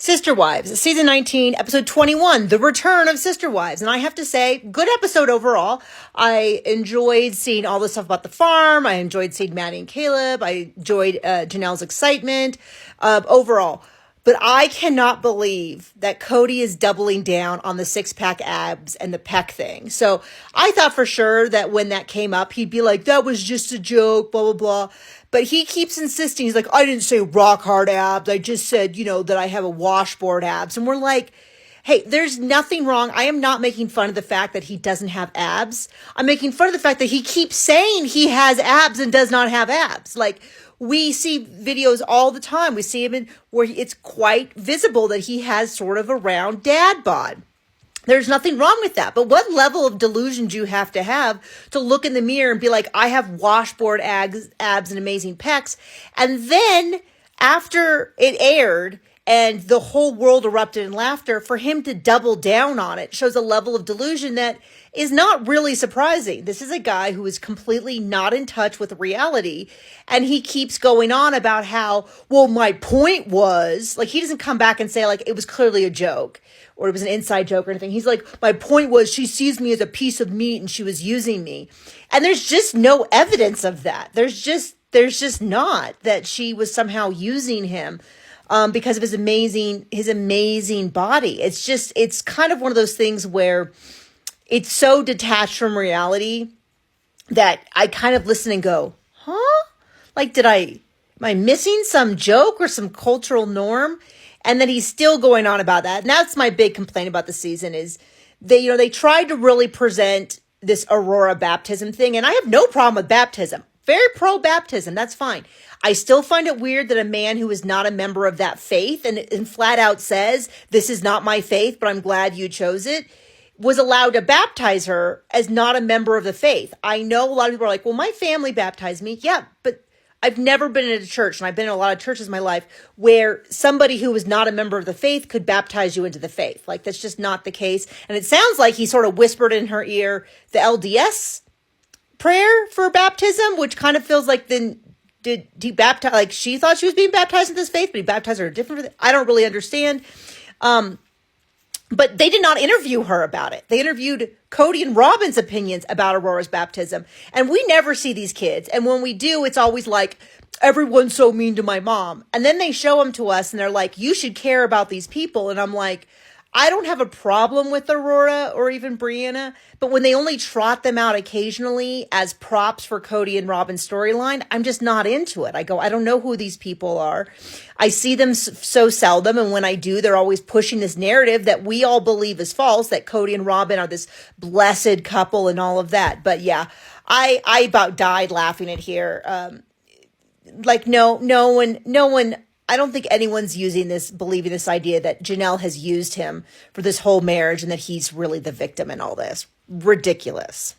Sister Wives, season 19, episode 21, the return of Sister Wives. And I have to say, good episode overall. I enjoyed seeing all the stuff about the farm. I enjoyed seeing Maddie and Caleb. I enjoyed Janelle's excitement overall. But I cannot believe that Kody is doubling down on the six-pack abs and the pec thing. So I thought for sure that when that came up, he'd be like, that was just a joke, blah, blah, blah. But he keeps insisting. He's like, I didn't say rock hard abs. I just said, that I have a washboard abs. And we're like, hey, there's nothing wrong. I am not making fun of the fact that he doesn't have abs. I'm making fun of the fact that he keeps saying he has abs and does not have abs. Like, we see videos all the time. We see him in where it's quite visible that he has sort of a round dad bod. There's nothing wrong with that. But what level of delusion do you have to look in the mirror and be like, I have washboard abs and amazing pecs. And then after it aired and the whole world erupted in laughter, for him to double down on it shows a level of delusion that is not really surprising. This is a guy who is completely not in touch with reality. And he keeps going on about how, well, my point was, like, he doesn't come back and say, like, it was clearly a joke or it was an inside joke or anything. He's like, my point was she sees me as a piece of meat and she was using me. And there's just no evidence of that. There's just not that she was somehow using him because of his amazing body. It's kind of one of those things where it's so detached from reality that I kind of listen and go, huh? Like, am I missing some joke or some cultural norm? And then he's still going on about that. And that's my big complaint about the season is they tried to really present this Aurora baptism thing. And I have no problem with baptism. Very pro-baptism. That's fine. I still find it weird that a man who is not a member of that faith and flat out says, this is not my faith, but I'm glad you chose it, was allowed to baptize her as not a member of the faith. I know a lot of people are like, well, my family baptized me. Yeah, but I've never been in a church, and I've been in a lot of churches in my life, where somebody who was not a member of the faith could baptize you into the faith. Like, that's just not the case. And it sounds like he sort of whispered in her ear the LDS prayer for baptism, which kind of feels like then did he baptize, like she thought she was being baptized in this faith, but he baptized her a different, I don't really understand. But they did not interview her about it. They interviewed Kody and Robin's opinions about Aurora's baptism. And we never see these kids. And when we do, it's always like, everyone's so mean to my mom. And then they show them to us and they're like, you should care about these people. And I'm like, I don't have a problem with Aurora or even Brianna, but when they only trot them out occasionally as props for Kody and Robin's storyline, I'm just not into it. I don't know who these people are. I see them so seldom, and when I do, they're always pushing this narrative that we all believe is false, that Kody and Robin are this blessed couple and all of that. But yeah, I about died laughing at here. No one. I don't think anyone's believing this idea that Janelle has used him for this whole marriage and that he's really the victim in all this. Ridiculous.